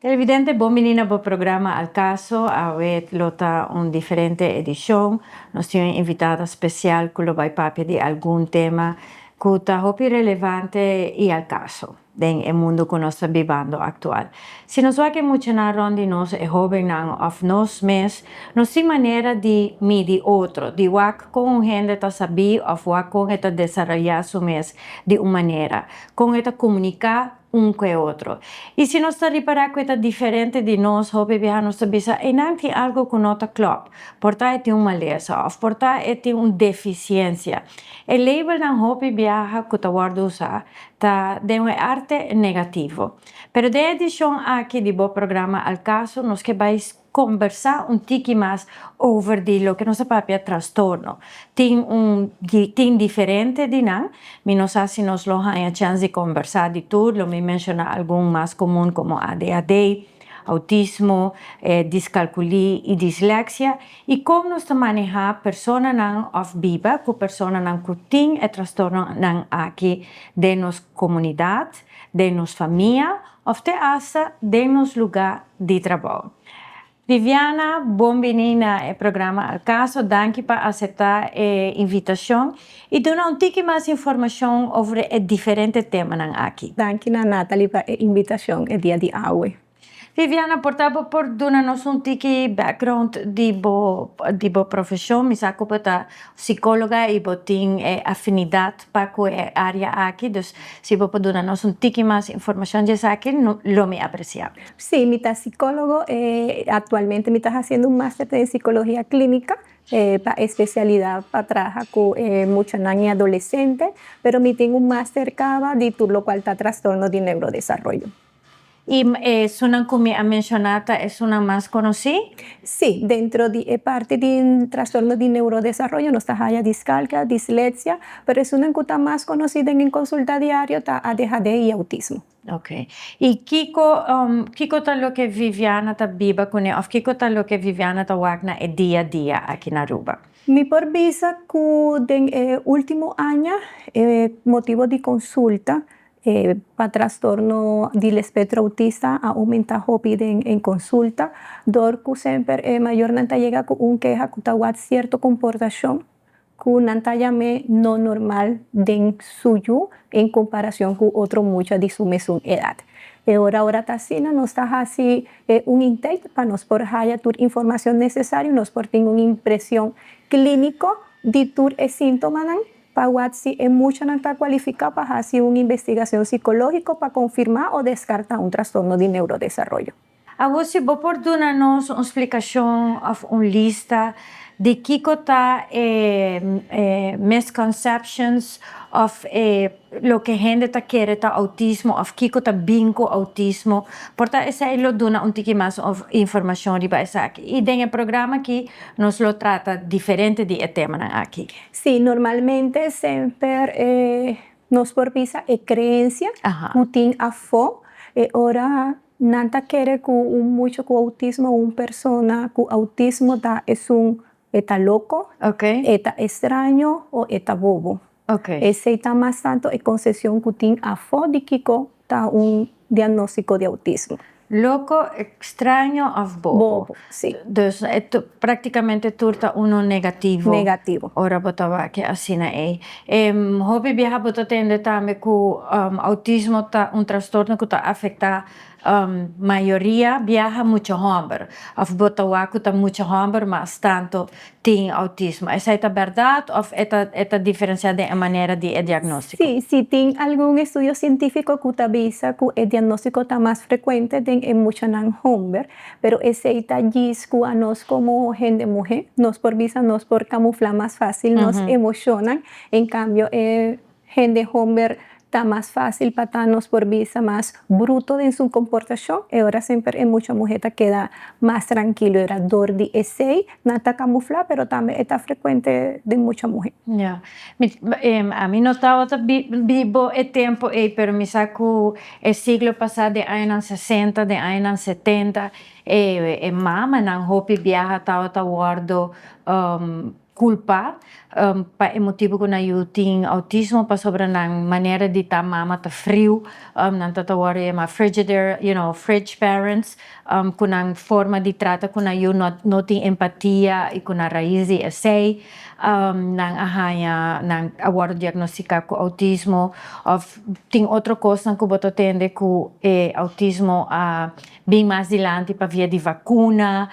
Televidente, bom-vinda ao programa Al Caso. Hoje lota uma diferente edição. Nós temos invitada especial que vai falar de algum tema que está muito relevante e al caso no mundo que nós estamos vivendo atual. Se nós vamos mencionar onde nós jovens of nós mesmos, nós temos maneira de medir outro, de ver como a gente está sabendo ou como está desenvolvendo su mês de uma maneira, como está comunicar com o outro. E se nós reparar que é diferente de nós, jovens nós sabemos que não tem algo que não está claro, portanto tem uma maleza, ou portanto tem uma deficiência. O label da jovem viaja que está usado está de uma arte negativo. Pero de edição aqui do programa Al Caso, nós que vais conversar pouco mais sobre o que nós chamamos transtorno. Tem diferente de nós, mas nós assim nós lo a chance de conversar de tudo, lo me menciona algum mais comum como ADHD, autismo, discalculia e dislexia, e como nós manejar pessoas não viva, com pessoas não que têm transtorno não aqui de nossa comunidade, de nossa família, ou até de nosso lugar de trabalho. Viviana, bom-vinda ao programa Al Caso. Danke por aceitar a invitação e dar um pouco mais informação sobre o diferente tema aqui. Danke, Nathalie, por a invitação no dia de hoje. Viviana, portanto, por dar-nos pouco background de boa profissão, me saco para psicóloga e tem afinidade para a área aqui, então se você pode dar-nos pouco mais informação de isso aqui, lo me aprecia. Sí, mi psicólogo, actualmente me está haciendo un máster en psicología clínica, para especialidad para trabajar con muchos niños y adolescentes, pero me tengo un máster cava de todo lo cual está trastorno de neurodesarrollo. Y es una que me ha mencionado, es una más conocida. Sí, dentro de parte de trastorno de neurodesarrollo, no está haya discalculia, dislexia, pero es una que está más conocida en consulta diario, está ADHD y autismo. Ok. Y Kiko está lo que Viviana está viva con él, o Kiko está lo que Viviana está wagna el día a día aquí en Aruba. Mi por visa que en último año, motivo de consulta, para trastorno del espectro autista ha aumentado en consulta. Dorco siempre mayor nanta llega con un queja que está cierta comportación que nanta llame no normal den suyo en comparación con otro mucha de su misma edad. Ahora está así, nos está así un intento para nos por haya toda información necesaria, nos por tener una impresión clínica de todos los síntomas. Para si es mucho no está cualificado para hacer una investigación psicológica para confirmar o descartar un trastorno de neurodesarrollo. Agora, se você pode dar-nos uma explicação, uma lista de que está misconceptions of lo que a gente está querendo autismo, of que está bingo autismo. Portanto, essa é lo dona pouco mais informação de isso aqui. E no programa aqui, nós lo trata diferente de tema aqui. Sí, normalmente sempre nos por visa creencia, que a fo, ora nanta quiere que mucho con autismo una persona con autismo está loco, está extraño o está bobo. Ese está más tanto en concesión que tiene a fo de que está un diagnóstico de autismo. Loco, extraño o bobo. Bobo, sí. Dus praticamente turta uno negativo. Negativo. Ora botava que assim é. Hobby viaja bota tende também que autismo tá transtorno que tá afeta maioria viaja muito homem. Of bota que tá muito homem, mas tanto tem autismo. Essa é a verdade ou é diferenciada em maneira de diagnóstico? Sí, si tem algum estudio científico que avisa que el diagnóstico está más frecuente en muchos hombres, pero ese está que a nos como gente mujer, nos por visa, nos por camuflar más fácil, nos emocionan, en cambio gente hombre está más fácil para nos por visa más bruto en su comportación, y ahora siempre en mucha mujer queda más tranquilo, era dor de ese, no está camuflado, pero también está frecuente de mucha mujer. Yeah. A mí no estaba vivo el tiempo, pero me saco el siglo pasado de años 60, de años 70, mamá, en Hopi viaja, estaba guardo culpa pa emotivo ko na yung autismo pa sobrang ng manera di ta mama ta frio nang tatawari ma frigidaire, fridge parents kunang forma di trata kuna yung noting empatia y kuna raizi essay ng ahaya ng award diagnostika ko autismo of ting otro cosa ko boto tende ko autismo bem mais dilante pa via di vacuna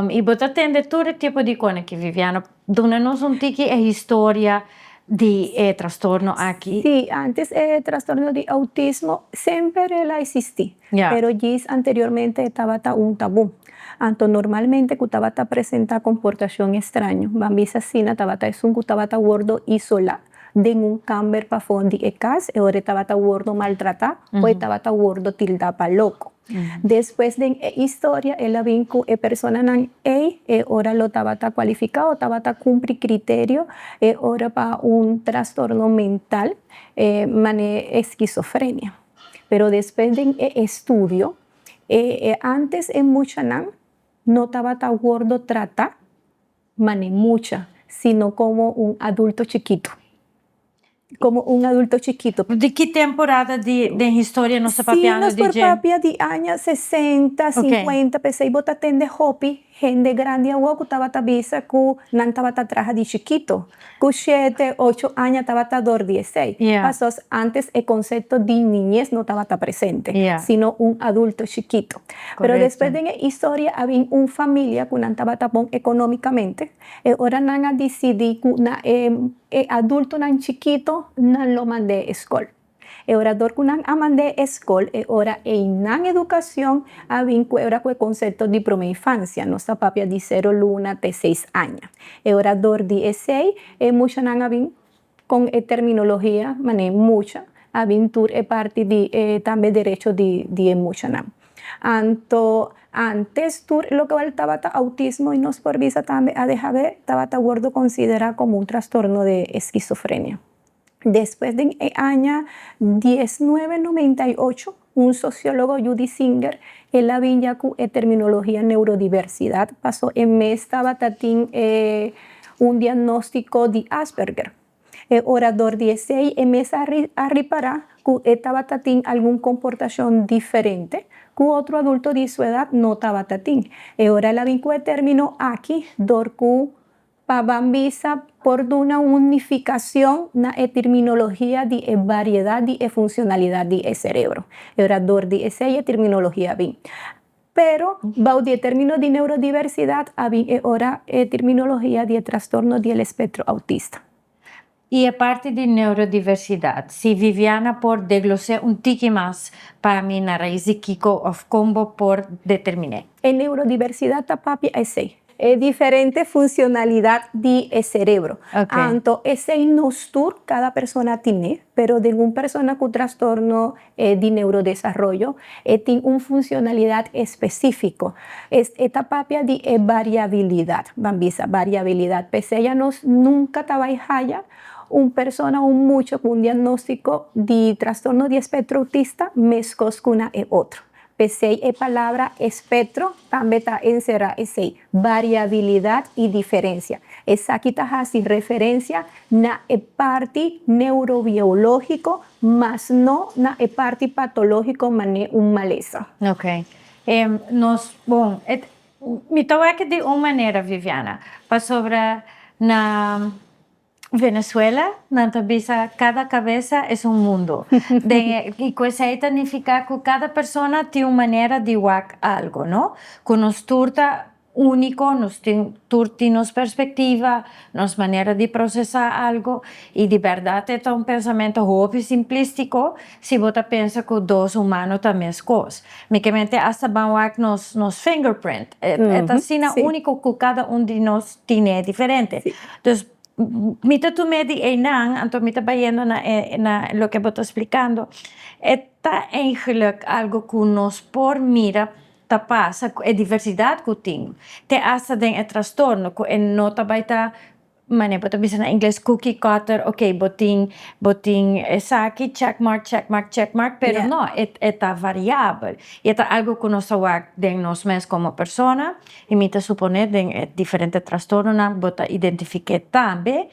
e boto tende tutto tipo di cose che viviano donde-nos un tiki historia di trastorno aquí. Sí, antes el trastorno de autismo siempre la existí, Yeah. pero gis anteriormente estaba un tabú. Anto normalmente kutabata presenta comportación extraño. Bambisa sina tabata es un kutabata gordo isola. Den un camber pa fondi e cas, e ore tabata gordo maltrata, o tabata gordo tilda pa loco. Después de historia, el vinku persona nan ora lo tabata cualificado, tabata cumplir criterio, ora pa un trastorno mental, mane esquizofrenia. Pero después de estudio, antes en mucha no tabata gordo trata, mane mucha, sino como un adulto chiquito. Como un adulto chiquito. De que temporada de historia nos está papiando? Sí, nos por papia de años 60, 50, pensei bota tende hopi, gente grande agua que estaba tabisa que no estaba traja de chiquito. Que 7, 8 años estaba dor 16. Pasó antes el concepto de niñez no estaba presente, sino un adulto chiquito. Correcto. Pero después de la historia había una familia que no estaba bon económicamente. Ahora no decidí que adulto nan chiquito no lo mandé a escuela. E orador kunan amande escola e ora nan educación habin ora el concepto de primera infancia, nuestra papia de 0 luna de 6 años. E orador de 6 mucha nan habin con terminología mané mucha habin tur parte de también derecho de mucha nan. Antes tur lo que estaba autismo y nos por visa también a dejar ver estaba gordo considera como un trastorno de esquizofrenia. Después del año 1998, un sociólogo, Judy Singer, él la viña con terminología neurodiversidad, pasó en mes estaba un diagnóstico de Asperger. El orador 16 en mes a reparar que estaba algún comportación diferente que otro adulto de su edad no estaba tatín. Ahora la vincula el término aquí, dorku Pabambisa por una unificación na terminología de variedad de funcionalidad de cerebro. Orador de esa terminología bien. Pero baudi término de neurodiversidad había ahora terminología de trastorno del espectro autista. Y aparte de neurodiversidad, si Viviana por desglosar un tiki más para mí na raíz de Kiko of combo por determinar. En neurodiversidad tapapi es diferente funcionalidad de cerebro. Tanto ese nostur cada persona tiene, pero de una persona con trastorno de neurodesarrollo tiene una funcionalidad específica. Esta papia de variabilidad, bambisa, variabilidad. Pese ella nunca trabaja una persona o mucho con un diagnóstico de trastorno de espectro autista mezcos con una y otro. Pese la palabra espectro también está encerrada esa variabilidad y diferencia. Esa aquí está sin referencia na parte neurobiológico, más no na parte patológico mané un maleza. Ok. Me toca que de una manera, Viviana, para sobre na Venezuela, cada cabeza es un mundo. Y eso significa que cada persona tiene una manera de ver algo, ¿no? Con nos turta único, nos turta perspectiva, nos manera de procesar algo y de verdad es un pensamiento muy simplístico si vos piensas que dos humanos también es cosa. Únicamente hasta van a ver nos fingerprint. Es así único que cada uno de nos tiene diferente. Sí. Entonces, mita tu medi enang, anto mita bayendo na lo que vos explicando, está eigenlijk algo que nos por mira ta pasa, diversidad que tem. Te hasta den trastorno, que no ta baita mané pota bisa na inglés cookie cutter, okay, botin esa aqui, check mark, pero Yeah. no, eta variável. E eta algo que nós awak den nos mes como persona, e mita suponer den diferente trastorno na bota identifique tambe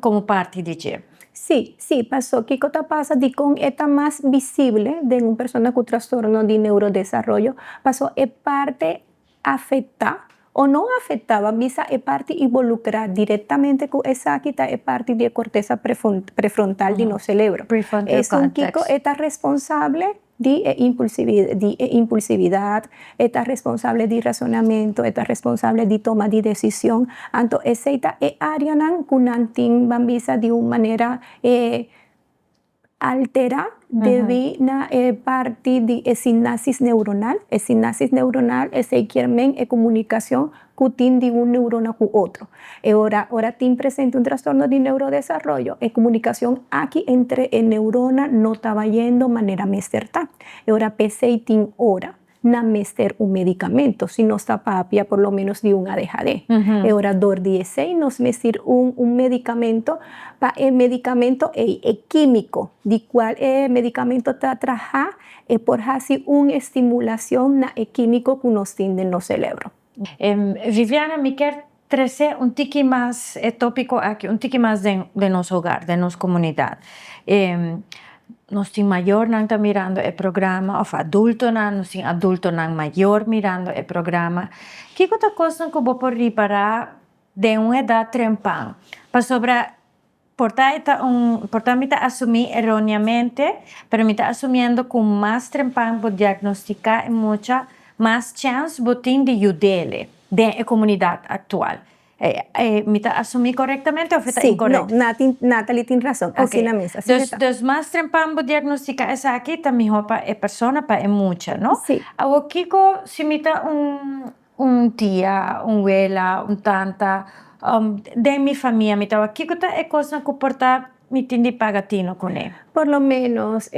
como parte de je. Sí, sí, pasó. ¿Qué cosa pasa? De con esta más visible de una persona con trastorno de neurodesarrollo, pasó es parte afecta o no afectaba, visa es parte involucrar directamente con esa quita es parte de corteza prefrontal de no cerebro. Prefrontal Es un cortex. Kiko está responsable de impulsividad, está responsable de razonamiento, está responsable de toma de decisión. Anto esa área nan kunantin bambisa de una manera altera debido na parte de sinapsis neuronal. El sinapsis neuronal es el comunicación que de un neurona con otro. Ahora tiene presente un trastorno de neurodesarrollo. Es comunicación aquí entre el neurona no estaba yendo de manera mesterta. Ahora pese tiene hora na mester un medicamento, si no está papia por lo menos de un ADHD. Ahora dor 16 nos mestir un medicamento, pa el medicamento es químico, de cual el medicamento trabaja por hacer una estimulación na químico que nos tiene en los cerebro. Viviana, me quer trazer tiki más tópico aquí, tiki más de nuestro hogar, de nuestra comunidad. Nós tem maior não está mirando o programa, ou adulto não, nós tem adulto não maior mirando o programa. Que outra coisa que eu vou por reparar de uma idade trempão? Para sobre portar me assumir erroneamente, pero me está assumindo com mais trempão para diagnosticar e muita mais chance botin de ajudar da comunidade atual. ¿Me está asumí correctamente o fue Sí, incorrecto? no, Natalie tiene razón, así Okay. na mesa. Dos más trempambo diagnostica esa aquí también pa persona pa mucha, ¿no? Sí. Awo kiko si mita un tía, un abuela, un tanta de mi familia, mita wa kiko ta cosa que porta mi tindi pagatino con él. Por lo menos,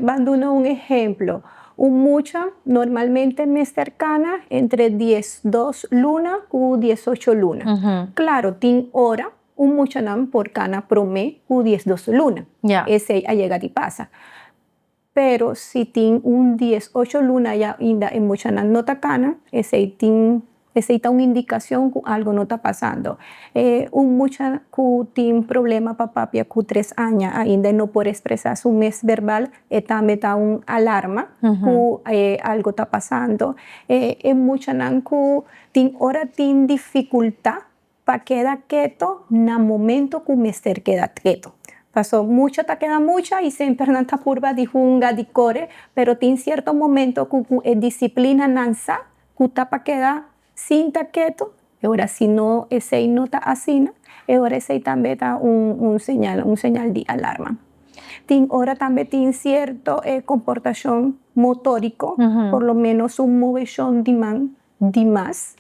dando un ejemplo, un mucha normalmente me cercana entre 12 lunas y 18 lunas. Claro, tin hora, un mucha nam por cana prome y 12 lunas. Yeah. Ese a llega y pasa. Pero si tin un 18 lunas ya inda en mucha nam nota cana, ese tin necesita una indicación que algo no está pasando. Un mucha que tiene problema papapia con 3 años ainda no puede expresar su mes verbal, también está un alarma que algo está pasando. Mucha que tiene dificultad para quedar quieto en el momento que mester queda quieto. Pasó mucho, te queda mucha y siempre en esta curva de junga, de core, pero tiene cierto momento que disciplina nanza, que está para quedar sin quieto, ahora si no ese nota así, ahora ese también da un señal de alarma. Ahora también tiene cierto comportación motórico, por lo menos un movimiento de más,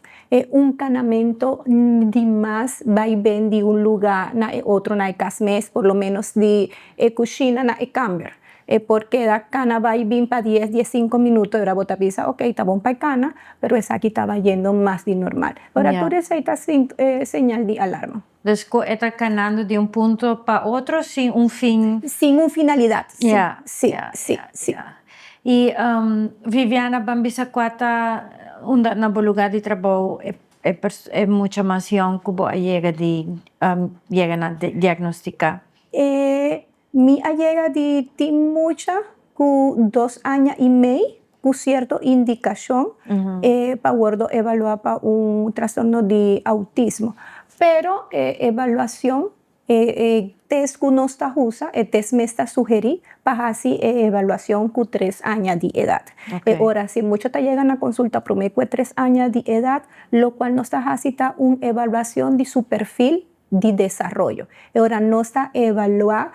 un canamento de más va y ven de un lugar a otro, na casmes, por lo menos de cocina na cambiar. Porque da cana va y bien para 10-15 minutos, ahora bota piensa, ok, está bon para cana, pero esa aquí estaba yendo más de normal. Ahora tú necesitas señal de alarma. Entonces, está canando de un punto para otro sin un fin. Sin una finalidad. Sí. Y Viviana, Bambisa Cuata, na lugar de trabajo, mucha más que llega a diagnosticar. Mi llega de mucha con 2 años y medio con cierta indicación para evaluar para un trastorno de autismo. Pero evaluación, test que no está usa, test me está sugerir para hacer evaluación con 3 años de edad. Ahora, si muchos te llegan a consulta promedio de 3 años de edad, lo cual no está haciendo una evaluación de su perfil de desarrollo. Ahora, no está evaluar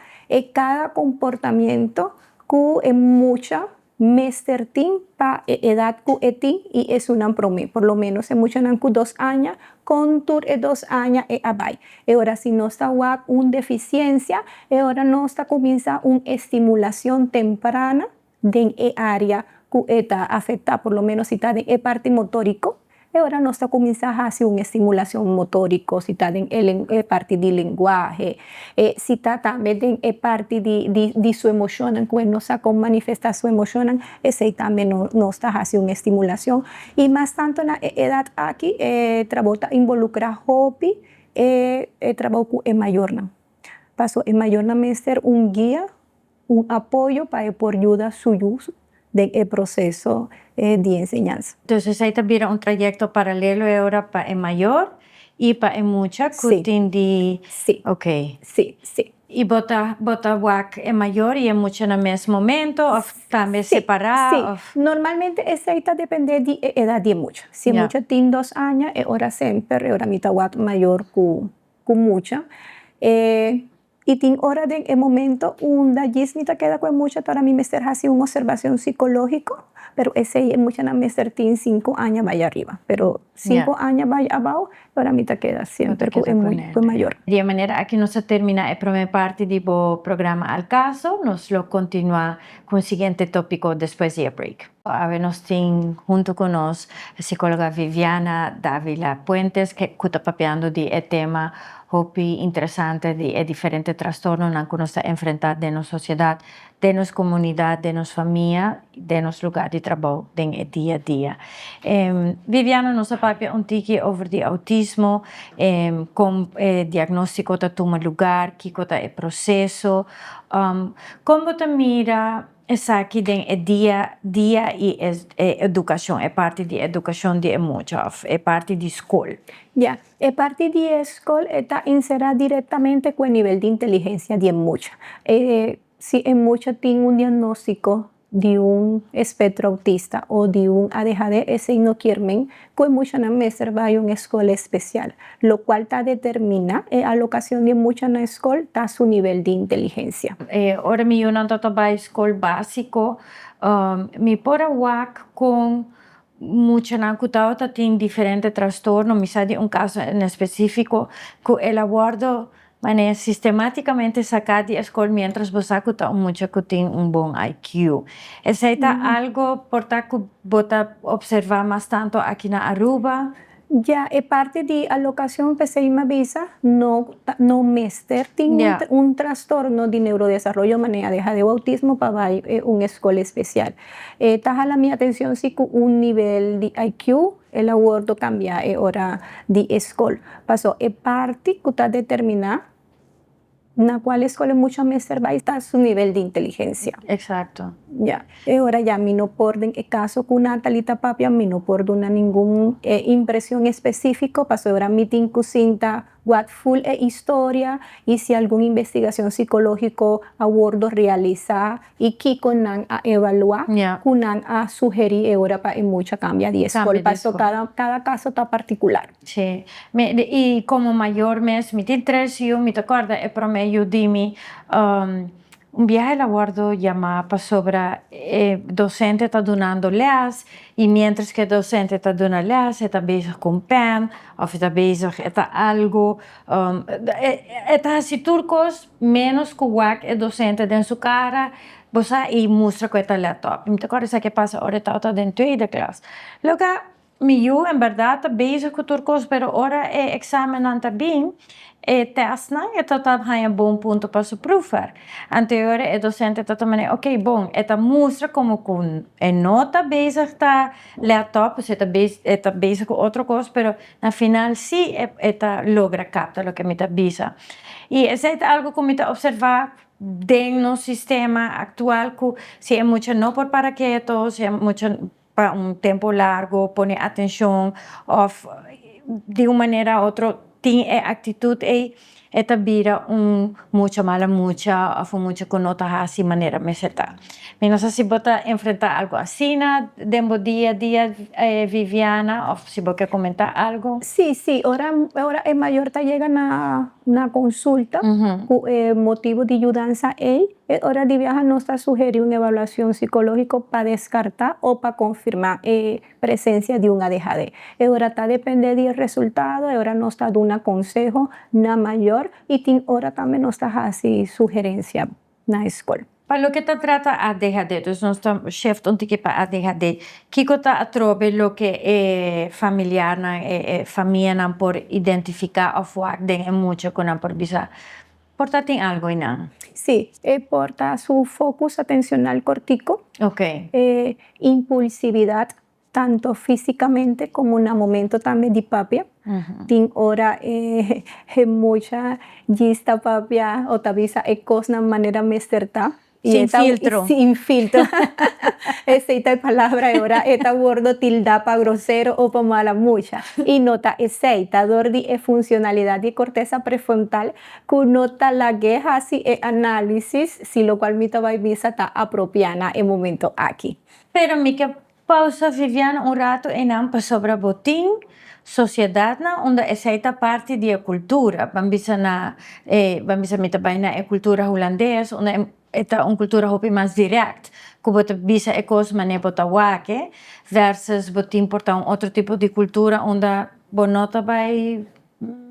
cada comportamiento que mucha mestertin para edad que etin y es una promedio. Por lo menos en muchos nan 2 años, con 2 años abai. Ahora si no está una deficiencia, ahora no está comienza una estimulación temprana de área que está afectada, por lo menos si está de parte motórico. ahora nós está começar a fazer uma estimulação motórica, se está em parte de linguagem, se está também em parte de sua emoção, quando nós está com manifestar sua emoção, esse aí também nós está fazendo uma estimulação. E mais tanto na idade aqui, trabalho involucrar hobby, trabalho com o maior, não. Passo o maior não é ser guia, apoio para por ayuda suyo del proceso de enseñanza. Entonces ahí también un trayecto paralelo ahora para el mayor y para el mucha Sí. de Sí. ok. Sí, sí. Y bota wak el mayor y el mucha en el mismo momento o también separado. Sí. Normalmente esa depende de edad de mucha. Si Ya. mucha tiene 2 años, ahora siempre, ahora mitad wak mayor con mucha. Y tiene hora de el momento un mita queda con mucha para mí me ser hace una observación psicológica, pero ese mucha na me ser tiene 5 años vaya arriba, pero 5 años vaya abajo, para mí te queda siempre con mayor. De manera aquí no se termina la primera parte del programa Al Caso, nos lo continúa con el siguiente tópico después del break. A ver, nos tiene junto con nos la psicóloga Viviana Dávila Puentes, que está papeando de tema muy interesante de diferentes trastornos que nos enfrentamos de nuestra sociedad, de nuestra comunidad, de nuestra familia, de nuestro lugar de trabajo en el día a día. Viviana nos papea un tiki over de autismo, con diagnóstico que toma lugar, que está el proceso. ¿Cómo te mira esa aquí en día a día y educación, es parte de educación de muchos, es parte de escuela? Ya, es parte de escuela está inserida directamente con el nivel de inteligencia de mucha. Si en mucha tiene un diagnóstico de un espectro autista o de un ADHD, ese no quieren que mucha na mestre va a una escuela especial, lo cual está determina la alocación de mucha na escuela está su nivel de inteligencia. Ahora mi yo no trabajo escuela básico, mi pora wak con mucha na kutauta tiene diferentes trastornos, mi sabe un caso en específico que el abordo maneira sistemáticamente sacar de escola mientras você está mucho que tem bom IQ. Esse é algo por que você observar mais tanto aqui na Aruba? Ya, es parte de alocación PCI visa, no mester tiene un trastorno de neurodesarrollo manera deja de autismo para una escuela especial. Taja la mi atención si con un nivel de IQ, el abordo cambia hora de escuela. Pasó, es parte que está determinada en la cual escuela mucho mester va a estar su nivel de inteligencia. Exacto. Ya, ahora ya mi no por el caso con Natalita Papia, mi no por una ninguna impresión específica, pasó ahora mi cinta what full historia y si alguna investigación psicológica abordo realizar y que con a evaluar, con a sugerir ahora para mucha cambia de escuela, pasó cada caso está particular. Sí, y como mayor mes, mi interés yo me acuerdo el promedio de mi un viaje al abordo llama sobre docente está donando les y mientras que el docente está donando les está bezig con pen o está bezig está algo está así turcos menos que el docente en su cara y muestra que está laptop. Me acuerdo que pasa ahora está en tweede klas. Luego eu, em verdade, bezig com turcos, pero ora é examen também, test, né? Então, tá um bom ponto para se provar. Anterior, o docente tá também, ok, bom, esta mostra como com nota bezig tá laptop, você tá bezig com outra coisa, pero na final, sim, esta logra captar o que me tá bisa. E isso é algo que me tá observar dentro do sistema atual, que se é muito não por para quieto, se é muito para un tiempo largo, pone atención o de una manera u otra tiene actitud y esta vida mucha mala mucha o mucha conota así manera me seta. No sé si vota enfrentar algo así dentro día a día, Viviana, o si vos quieres comentar algo. Sí, ahora el mayor te llega a una consulta con motivo de ayudanza ahora de viaje nos está sugerir una evaluación psicológica para descartar o para confirmar presencia de un ADHD. Ahora está depende del resultado, ahora nos está dando un consejo na mayor y ahora también nos está así sugerencia na escuela. Para lo que te trata ADHD, dus ons chef ontiki pa ADHD, kiko ta atrobe lo que familiar na familia na por identificar of wak den mucho con por bisa porta ting algo ina. Sí, porta su focus atencional cortico, Okay. impulsividad, tanto físicamente como en el momento también de papia. Tin ora mucha gista papia o tabisa cosna manera mesterta. Sin filtro. Sin filtro. Esta palabra ahora está gordo, tildapa, grosero o pa mala mucha. Y nota esta dordi funcionalidad de corteza prefrontal que nota la guerra si análisis, si lo cual mita va visa ta apropiana en momento aquí. Pero mi que pausa Vivian un rato en ampa sobre botín, sociedad na onda esta parte de cultura, bambisa mita baina cultura holandesa, onda esta cultura hopi mais direct, como te bisa ecos manepota wake, versus botín porta outro tipo de cultura onde bonota vai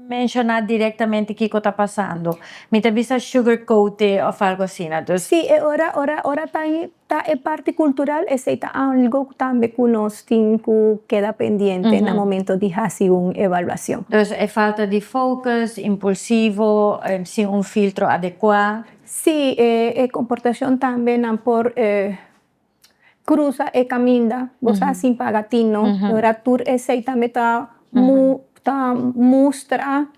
mencionar directamente o que está passando. Mita bisa sugarcoat of algo assim, né? Dus, Sí, ahora está parte cultural, es algo también que nos queda pendiente en el momento de hacer una evaluación. dus falta de focus, impulsivo, sin un filtro adecuado. Sí, comportación también por cruza e caminda, vos sin pagatino, ahora tú también está muestra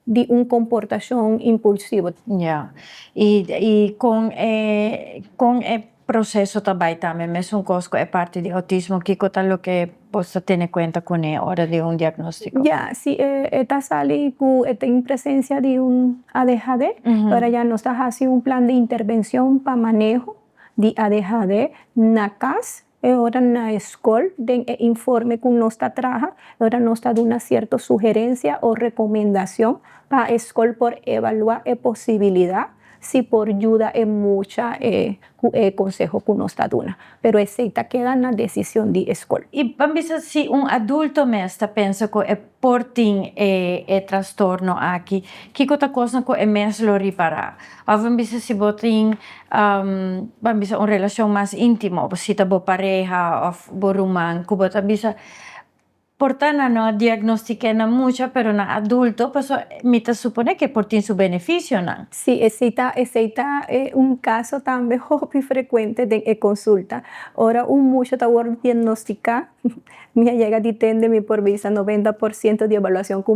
de una comportación impulsiva. Ja, e com processo também mesmo um cosco é parte de autismo, que cota lo que possa ter conta com a hora de um diagnóstico. Ya, sí, esta sale en presencia de un ADHD, ahora ya nos está haciendo un plan de intervención para manejo de ADHD, NACAS, ahora en la escuela, de informe que nos está trabaja, ahora nos está dando una cierta sugerencia o recomendación para la escuela por evaluar posibilidad, si por ayuda es mucha consejo que nos está dando, pero esa queda en la decisión de la escuela. E vamos dizer, se um adulto mesmo pensa que é porting transtorno aqui, que outra coisa que é mesmo reparar? Ou vamos dizer, se botem, vamos dizer, uma relação mais íntima, ou se está boa pareja, ou boa romance, que você bisa portana no diagnostica na mucha, pero na adulto, pues mita supone que por ti su beneficio, ¿no? Sí, ese un caso también muy frecuente de consulta. Ahora un mucho está diagnosticar, me llega de tende mi por visa 90% de evaluación que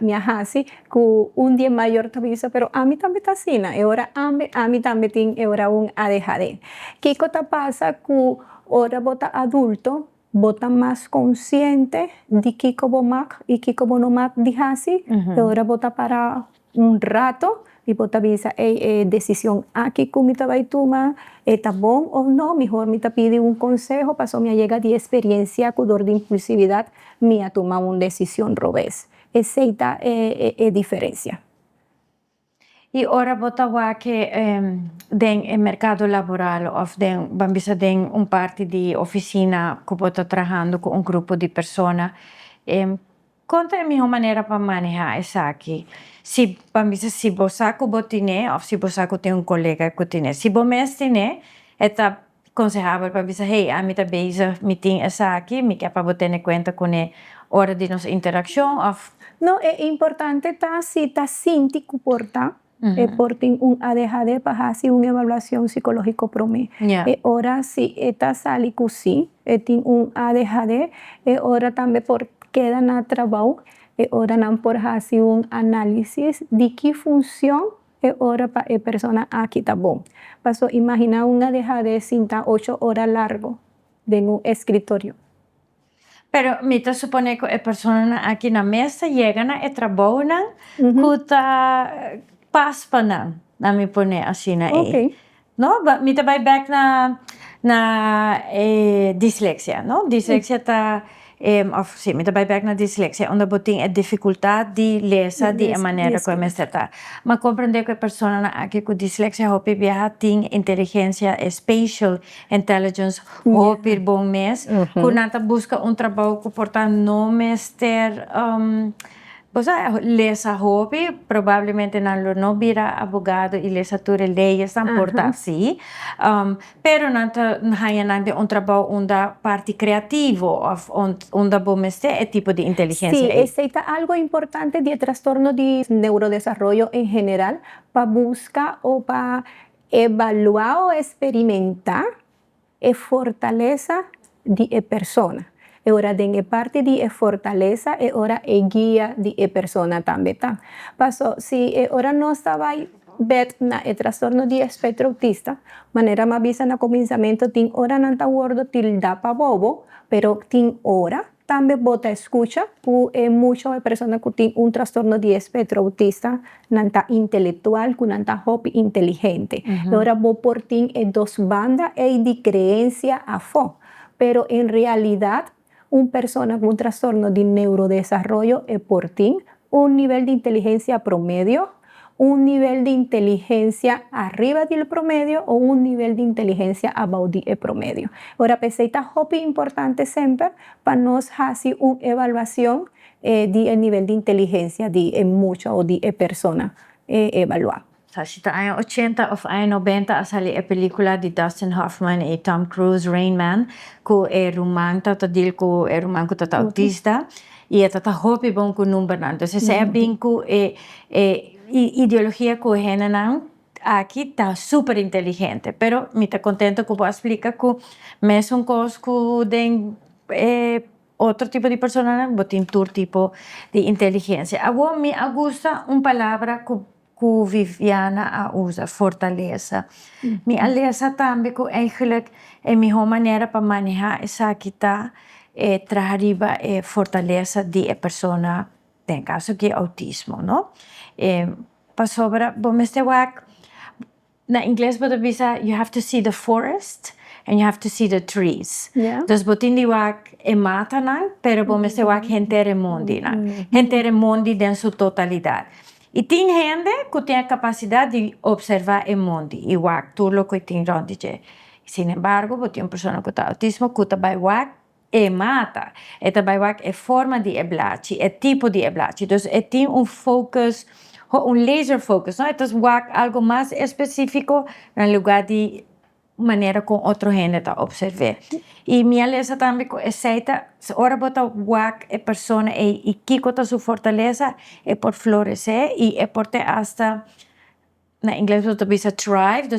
me hace, que un día mayor te visa, pero a mí también está así, ahora a mí también tiene ahora un ADHD. ¿Qué cosa pasa que ahora bota adulto? Bota más consciente de qué como mac y qué como no mac dihasi, ahora bota para un rato y bota visa decisión aquí con mi tabaituma, está bon o no, mejor me pide un consejo, pasó me llega de experiencia con de impulsividad, me toma una decisión robés. Esa es diferencia. E ora botawa que den mercado laboral of den bambisa den parte de oficina que bota trabalhando com grupo de pessoas. Conta a minha maneira para manejar isso aqui. Se bambisa se você botine ou se você tem colega que tem, se você tem, é aconselhável para dizer, hey, a mim tá bezig, me tem essa aqui, me quer para botar em conta com a hora de nossa interação. No, es importante si está sinti comporta. Por un ADHD para hacer una evaluación psicológica para mí. Ahora si esta sale que sí, tiene un ADHD, ahora también por queda en trabajo, ahora no por hacer un análisis de qué función ahora para la persona aquí está bon. Paso imagina un ADHD sin 8 horas largo en un escritorio. Pero me te supone que las personas aquí en la mesa llegan a trabajar, que paspa na me pone assim na Okay. no me te vai back na dislexia, no dislexia tá of sim, me te vai back na dislexia onde botin dificuldade de lezer de maneira como está. Mas compreender que a pessoa aqui com dislexia hopi viaja tem inteligência spatial intelligence hopi bom mês, quando busca trabalho que porta não mester O sea, lesa hobby, probablemente no hubiera abogado y lesatura leyes tan porta así, pero nanta hayan un trabajo una parte creativo of onda bomeste tipo de inteligencia. Sí, es algo importante de trastorno de neurodesarrollo en general para buscar o para evaluar o experimentar fortaleza de persona. Ahora, de parte de fortaleza, ahora guía de persona también. Paso, si ahora no estaba ahí, bet na trastorno de espectro autista, manera más vista na comenzamiento, tin ora nanta wordo til da pa bobo, pero tin ora también bota escucha, ku mucho de personas que tienen un trastorno de espectro autista, nanta intelectual, ku nanta hobby inteligente. Ahora vos por tin dos bandas de creencia a fo, pero en realidad una persona con un trastorno de neurodesarrollo es por tin un nivel de inteligencia promedio, un nivel de inteligencia arriba del promedio o un nivel de inteligencia abajo del promedio. Ahora, peseta hobby importante siempre para nos hacer una evaluación del nivel de inteligencia de mucha o de persona evaluar. Sa año 80 of año 90 a sali a película de Dustin Hoffman y Tom Cruise, Rain Man, ku rumang tatadil ku rumang ku tata autista, y tata hobby bon ku number nan. Entonces, saya bin ku ideología ku henanan, aquí está súper inteligente, pero me está contento que puedo explicar que me es un cos que den otro tipo de persona, botín tur tipo de inteligencia. A vos me gusta una palabra que Viviana usa, fortaleza. Mi alesa también que eigenlijk en mi manera para manejar esa quita arriba fortaleza de persona, en caso que autismo, ¿no? Para sobra, vos me na inglés bodo bisa, you have to see the forest and you have to see the trees. Yeah. Dus botin di wak mata nang, pero bom este wak gentere mondi nang. Gentere mondi en su totalidad. E tem gente que tem a capacidade de observar o mundo, e wak tudo que tem onde je. Sin embargo, tem uma pessoa que tem autismo que também wak mata. E também wak forma de eblaci, tipo de eblaci. Dus tem focus, laser focus, ¿no? Entonces, wak algo más específico en lugar de manera com outro gente observar. E minha lesa também é aceita, ora bota wak pessoa e kiko sua fortaleza é por florescer e é por ter hasta na inglês bota bisa thrive, então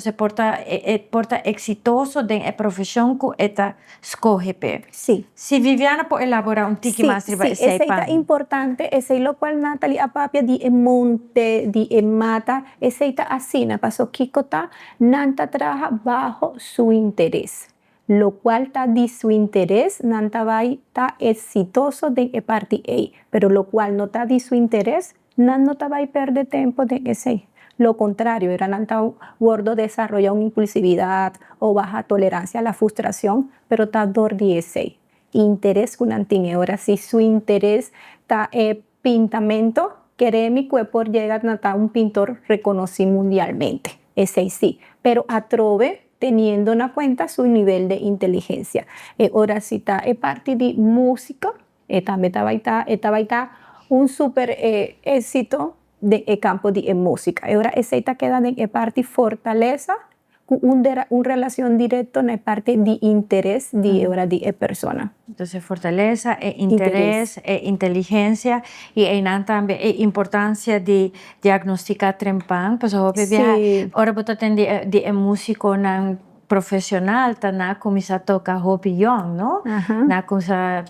é porta exitoso den profissão que eta escoge pe. Sí. Si Viviana pode elaborar un tiki más riba sí, es importante, es lo cual Natalie apapia di monte, di mata, es así, pasó Kikota, Nanta trabaja bajo su interés, lo cual está de su interés, Nanta va está exitoso de parte A, pero lo cual no está de su interés, Nanta va a perder tiempo de ese. Lo contrario, era Nanta gordo desarrolla una impulsividad o baja tolerancia a la frustración, pero está dor de ese. Interés con antiñe. Ahora si su interés está pintamento, créeme que por llegar a un pintor reconocido mundialmente. Ese sí, pero atrove teniendo en cuenta su nivel de inteligencia. Ahora si está parte de música, también está un super éxito de campo de música. Ahora ese queda en parte fortaleza, una relación directa en parte de interés de ahora de persona. Entonces fortaleza, interés, inteligencia y también importancia de diagnosticar trempan, pues Sí. ahora botar de músico profesional na começar a tocar hobby young, ¿no? Na começar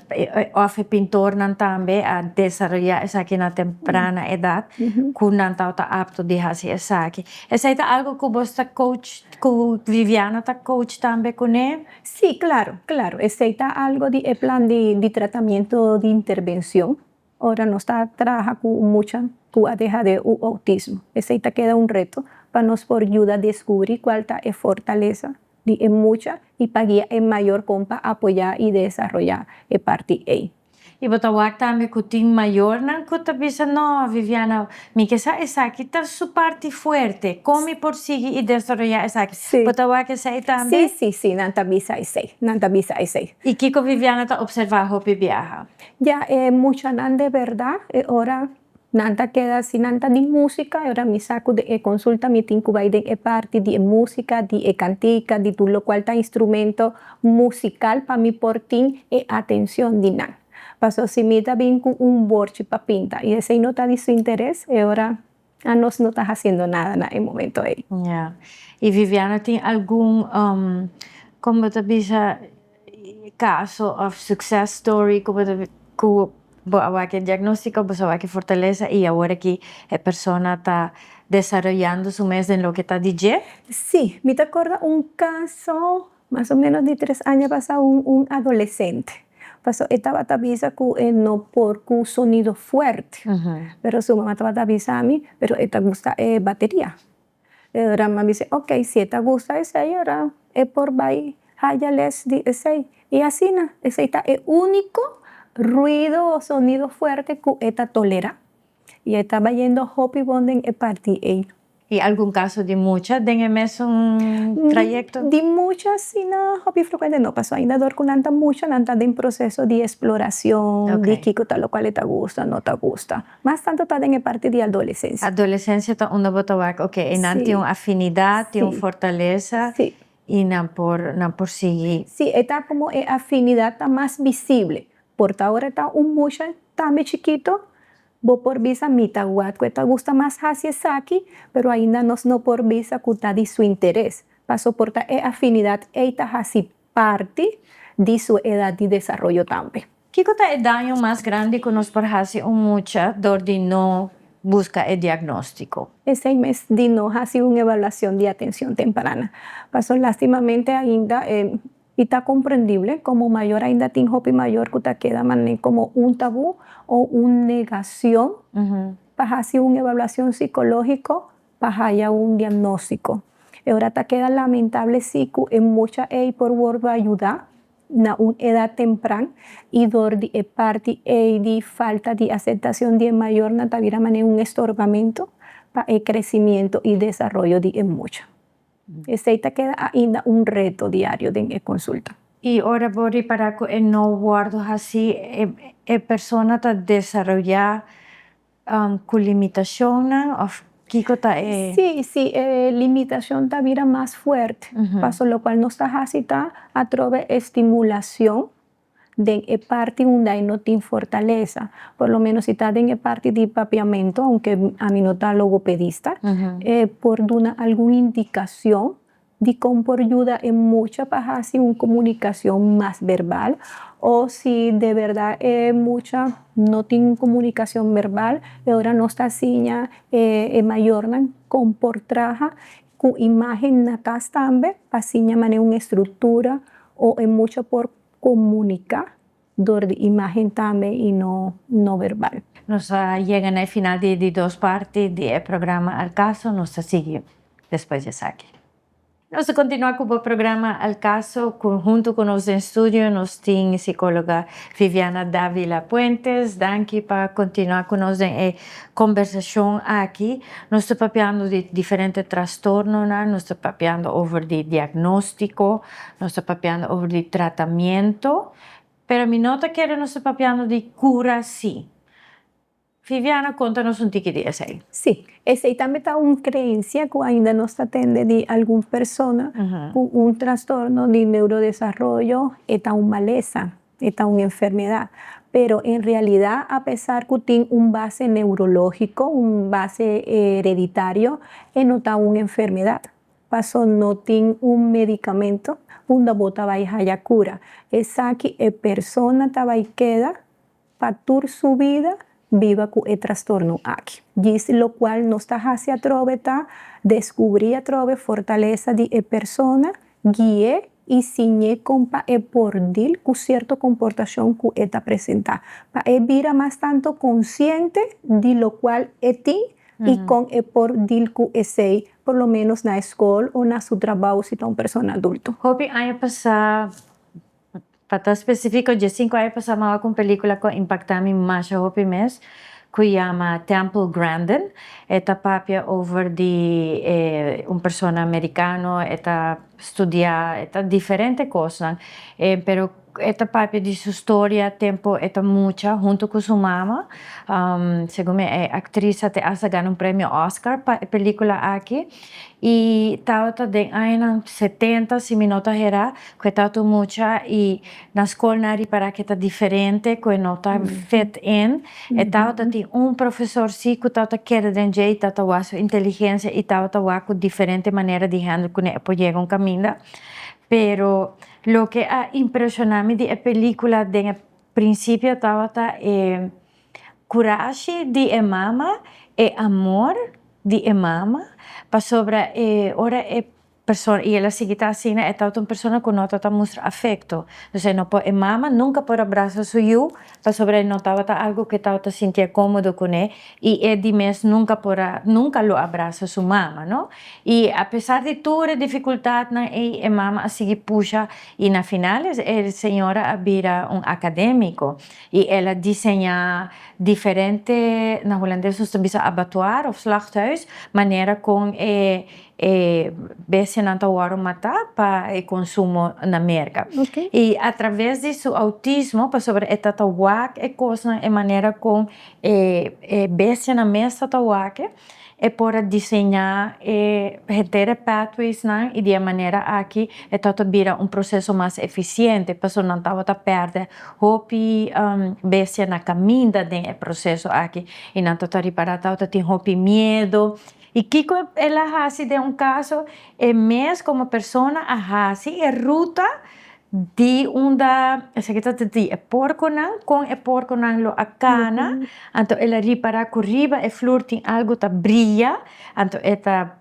a pintor también a desarrollar esa aqui na temprana edad, que não tá apto de fazer essa aqui. Essa é algo que você coach, que Viviana tá coach também com ele? Sí, claro. Ese es algo de plan de tratamiento de intervención. Ahora no está trabaja con mucha deja de autismo. Ese queda un reto para nos por ayuda a descubrir cuál es fortaleza de mucha y para guiar en mayor compa apoyar y desarrollar parte A. E botawak também que tem maior não que bisa no Viviana, me que essa aqui tá su parte fuerte, come por seguir e desarrollar essa aqui. Sí. Botawak essa também. Sí, nanta bisa ese. E que Viviana tá observar hopi viaja. Ya mucha nan de verdad ahora Nanta queda si nanta di música, ora mi saco de consulta mi tinkubai de parte di música, di cantica, di tu lo cual ta instrumento musical pa mi portin atención di nan. Paso si mi ta vinku un borchi pa pinta y ese nota di su interés, e ora a nos no estás haciendo nada en el momento ahí. Ja. Y Viviana, ¿tiene algún, como te bisa, caso of success story, como te boa que diagnóstico, pues que fortaleza y ahora que la persona está desarrollando su mes en lo que está diciendo? Sí, me te acuerdo un caso, más o menos de 3 años pasado, un adolescente. Pasó, estaba tabisa no por cu sonido fuerte, pero su mamá estaba tabisa a mí, pero esta gusta batería. Ahora mamá dice, ok, si esta gusta ese, ahora es por bai, haya les di ese. Y así, ese está el único ruido o sonido fuerte que esta tolera. Y estaba yendo Hopi Bonden e party ahí. ¿Y algún caso de muchas de mes un trayecto? De muchas, sí, no, hobby frecuente no pasó. Ainda dor con nanta mucho, nanta en proceso de exploración, de qué tal lo cual te gusta, no te gusta. Más tanto está en parte de adolescencia. Adolescencia está una botabac, ok, y nan tiene afinidad, tiene fortaleza, sí. y nan por seguir. Sí, está como afinidad está más visible. Por ahora está un mucho, también chiquito, vos por visa mitad que te gusta más hacia saki, pero ainda no por visa que está de su interés. Paso por afinidad está así parte de su edad de desarrollo también. ¿Qué cosa es daño más grande que nos por hacer un mucha dor de no busca el diagnóstico? Ese mes de no hacer una evaluación de atención temprana. Pasó lástimamente ainda y está comprendible como mayor ainda tiene hopi mayor que te queda como un tabú o una negación para hacer una evaluación psicológica para hacer un diagnóstico. Ahora te queda lamentable si en mucha por word ayudar na una edad temprana y dor de parte de falta de aceptación de mayor na tavira un estorbamiento para el crecimiento y desarrollo de mucha. Este te queda ainda un reto diario de consulta. Y ahora voy para que no guardo así, persona ta desarrollar con limitación o qué cosa es? Sí, limitación tavira más fuerte, paso lo cual no está así a través de estimulación de parte donde no tiene fortaleza, por lo menos si está en parte de papiamento, aunque a mí no está logopedista, por alguna indicación de cómo por ayuda en mucha para hacer una comunicación más verbal, o si de verdad mucha no tiene comunicación verbal, ahora no está siña mayor comportar con imagen na casa también, para siña una estructura o en mucho por comunicar de imagen también y no verbal. Nos llegan al final de 2 partes del programa Al Caso, nos sigue después de aquí. Nos continúa con el programa Al Caso, junto con los estudios, nos tiene psicóloga Viviana Dávila Puentes, danke para continuar con nos en conversación aquí. Nos está papeando de diferentes trastornos, nos está papeando over de diagnóstico, nos está papeando over de tratamiento, pero mi nota quiere nos está papeando de cura, sí. Viviana, contanos un tiqui de ese. Sí, ese también está una creencia que ainda no se atiende de alguna persona con un trastorno de neurodesarrollo, está una maleza, está una enfermedad. Pero en realidad, a pesar que tiene un base neurológico, un base hereditario, no está una enfermedad. Pasó, no tiene un medicamento, una bota va a cura. Esa que persona estaba y queda para toda su vida viva con el trastorno aquí. Y lo cual nos está hacia troveta descubrir a trove fortaleza de persona, guíe y signe compa por dil con cierta comportación que está presenta. Para vira más tanto consciente de lo cual ti y con por dil que ese por lo menos na escuela o na su trabajo si está una persona adulto. Hopi año pasado, para estar específico, yo 5 años pasado con película que impactó a mí más hopi mes, que llama Temple Grandin. Esta papia over de una persona americana, esta estudia esta diferentes cosas, pero esta parte de su historia, tiempo, esta mucha, junto con su mamá. Según me, actriz te hace ganar un premio Oscar para película aquí. Y estaba de años 70, si mi nota era, que estaba mucha y na escola para que está diferente, que no está fit in. Estaba un profesor sí que estaba queda de jeito, estaba su inteligencia y estaba con diferente manera de handle con el llega un camino. Pero lo que impresionado de la película, de el principio estaba coragem de mama e amor de mama para sobre ora persona e ela seguita assim é tal uma pessoa que não está mostra afeto, então não pode mama nunca pode abraçar seu para sobre não estava algo que estava sentir cômodo com ele e é de mês nunca lo abraça sua mama, não? E apesar de toda a dificuldade na mama a seguir puxa e na final a senhora vira acadêmico e ela desenha diferente na holandês nós temos abattoir of slachthuis maneira com bestia não está matar para o consumo na América. Okay. E através de seu autismo, para sobre esta tawak e coisa e maneira com bestia na mesa tawak é para desenhar ter pathways e de maneira aqui é todo vira processo mais eficiente para não tá perder hopi bestia na caminda do processo aqui e não tá reparar tem hopi medo. E Kiko ela hace de caso mês como pessoa hace ruta de essa que está de porco com porco lo acana, então ela repara corriba e flor tem algo tá brilha, então esta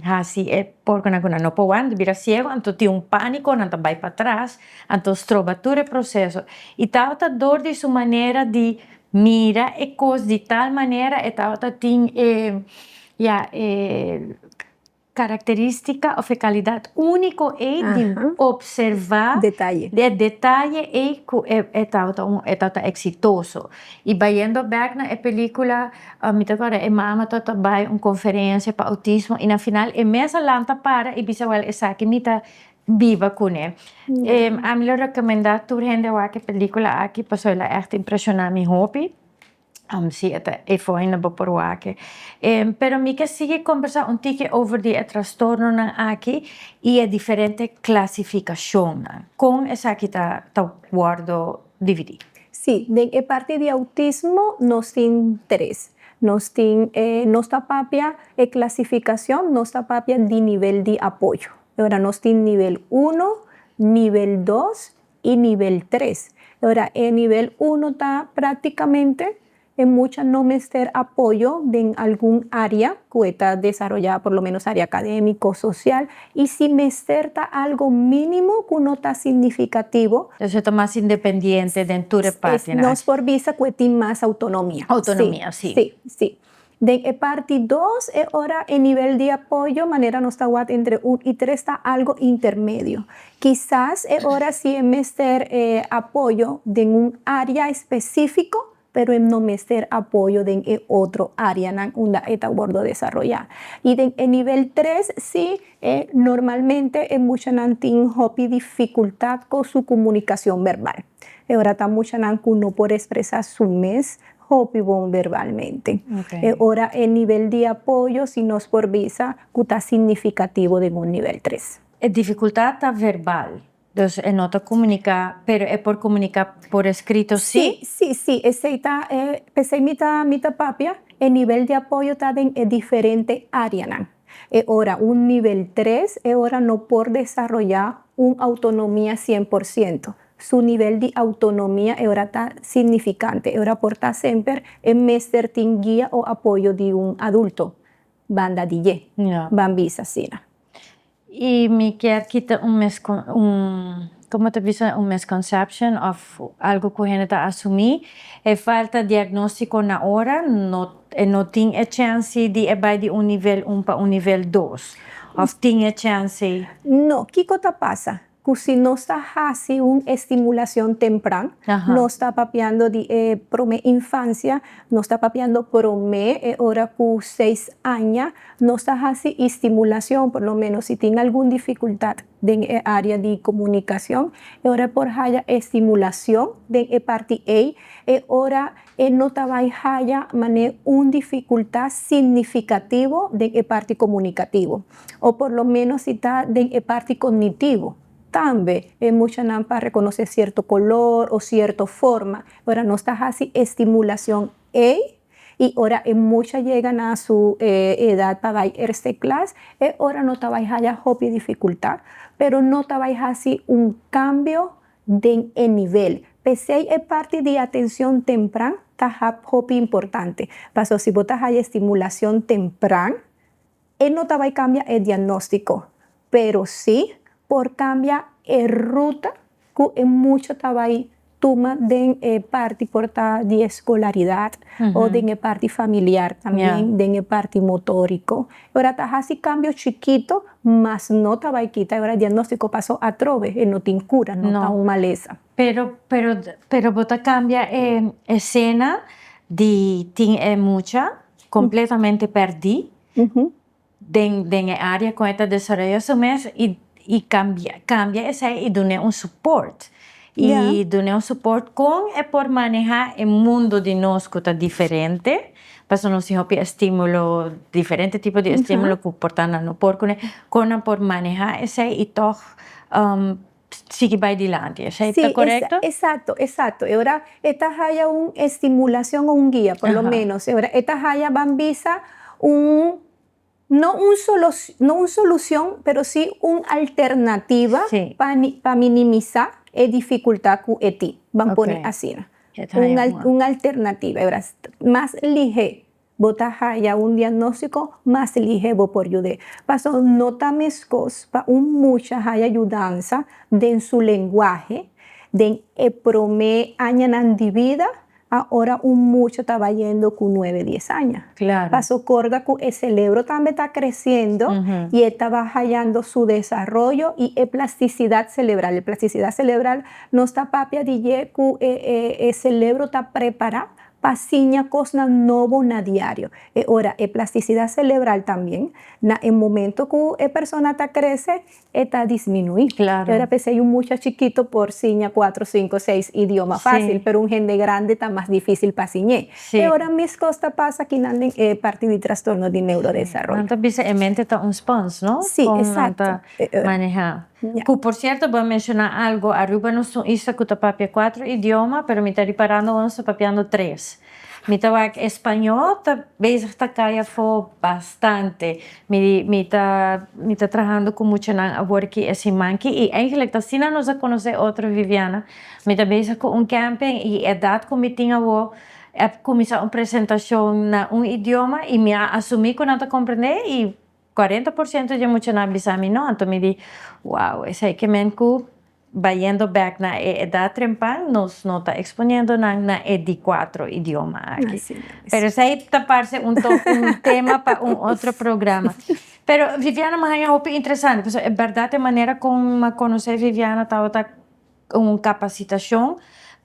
hace porco na não pode vira cego, então tem pânico, então vai para trás, então trova todo o processo e tá dor de sua maneira de mira e coisa de tal maneira e tá tem característica ou qualidade única de observar Detalhe. de detalhe é exitoso. E vendo back na película, me agora é mama tota vai conferência para autismo e na final é mesa lanta para e bisa well essa que mita viva com ele. A mim recomendar tu gente a película aqui passou ela echt impressionar meu hobby. Sí, foi ainda por aqui. Pero me que sigue conversar tique over de trastorno aqui e a diferente classificação com essa que tá guardo dividir. Sí, de parte de autismo nos tem três. Nos tem nossa própria classificação, nossa própria de nível de apoio. Agora nós tem nível 1, nível 2 e nível 3. Agora, o nível 1 está praticamente en muchas no menester apoyo en algún área que está desarrollada, por lo menos área académico, social, y si menester algo mínimo que no está significativo. Entonces, está más independiente dentro de parte. Nos por visa que tiene más autonomía. Autonomía, sí. Sí. De parte 2, ahora el nivel de apoyo, manera no está entre 1 y 3 está algo intermedio. Quizás ahora sí es menester apoyo en un área específico, pero no menester apoyo en otro área donde está bordo desarrollar. Y en el nivel 3, sí, normalmente mucha tienen dificultad con su comunicación verbal. Ahora está mucha no puede expresar su mes verbalmente. Okay. Ahora el nivel de apoyo, si nos por visa, que está significativo de un nivel 3. Dificultad está verbal. Entonces, no te comunica, pero es por comunicar por escrito, ¿sí? Sí. Ese está, mitad papia, el nivel de apoyo está en diferentes áreas. Ahora, un nivel 3, ahora no por desarrollar una autonomía 100%. Su nivel de autonomía ahora está significante. Ahora porta siempre en mester guía o apoyo de un adulto. Banda DJ, bambisa, sina. Y me queda quitar como te dice, un misconception of algo que gente asumir. Falta diagnóstico na hora, no tiene chance de ir de un nivel 1 para un nivel 2. Of tiene chance. No, ¿qué cosa pasa? si no está haciendo una estimulación temprana, Ajá. no está papiando de prome infancia, no está papiando prome ahora con 6 años, no está haciendo estimulación, por lo menos si tiene alguna dificultad en área de comunicación, ahora por haya estimulación de parte A, ahora no está haya una dificultad significativa de parte comunicativo, o por lo menos si está de parte cognitivo. También muchas no para reconocer cierto color o cierta forma. Ahora no está así estimulación A y ahora muchas llegan a su edad para ir este clase ahora no está haya hobby dificultad, pero no está así un cambio de nivel. Pese a parte de atención temprana, está hobby importante. Paso si botas hay estimulación temprana, no te va a cambiar el diagnóstico, pero sí por cambiar ruta que mucho te va a toma de parte porta de escolaridad o de parte familiar también, de parte motórico. Ahora te hace cambio chiquito, mas no te va a quitar. Ahora el diagnóstico pasó a trove, no te cura, no está una maleza. Pero bota cambia escena de mucha, completamente perdí. Den área con esta desarrollo su mes y cambia esa y done un support. Y done un support con por manejar el mundo de nosotros diferente. Paso nos hijo estímulo, diferente tipo de estímulo que portan no por por manejar ese y todo sigue para adelante. ¿Está correcto? Exacto. Ahora esta haya una estimulación o un guía, por lo menos. Ahora esta haya bambisa no una solución, pero sí una alternativa para minimizar la dificultad que ti. Vamos a poner así. Una alternativa. Ahora, más ligero, botas haya un diagnóstico más ligero por ayudar. Paso nota mescos para mucha haya ayudanza de su lenguaje, de prome añanan de vida. Ahora mucho está yendo con 9, 10 años. Claro. Paso corda que el cerebro también está creciendo y está hallando su desarrollo y plasticidad cerebral. La plasticidad cerebral no está papia de que el cerebro está preparado para hacer cosas nuevas a diario. Ahora, la plasticidad cerebral también, en el momento que la persona crece, está disminuida. Claro. Ahora, pensé hay un muchacho chiquito por ciña 4, 5, 6 idiomas fácil, pero un gente grande está más difícil para ciñar. Ahora, mis cosas pasa que andan parte de trastorno de neurodesarrollo. Entonces, en mente está un sponsor, ¿no? Sí, exacto. Manejar. Por cierto, voy a mencionar algo. Arriba no son isso que papia 4 idiomas, pero me está reparando que estoy papiando 3. Mi trabajo español, veces está caia for bastante. Me está trabajando con mucho na work esse manque e eigenlijk tá sina nos a conhecer outra Viviana. Me está bezig com camping e edad que me tinha wo começar uma apresentação na idioma e me assumi que não tá compreender e 40% de mucho na bisami no. Então me di, wow, esse aí que menku va yendo back na edad trempan nos no está exponiendo na de 4 idiomas aquí. Pero ese ahí taparse un tema para un otro programa. Pero Viviana me ha interesante, pues es verdad de manera como conocer Viviana estaba una capacitación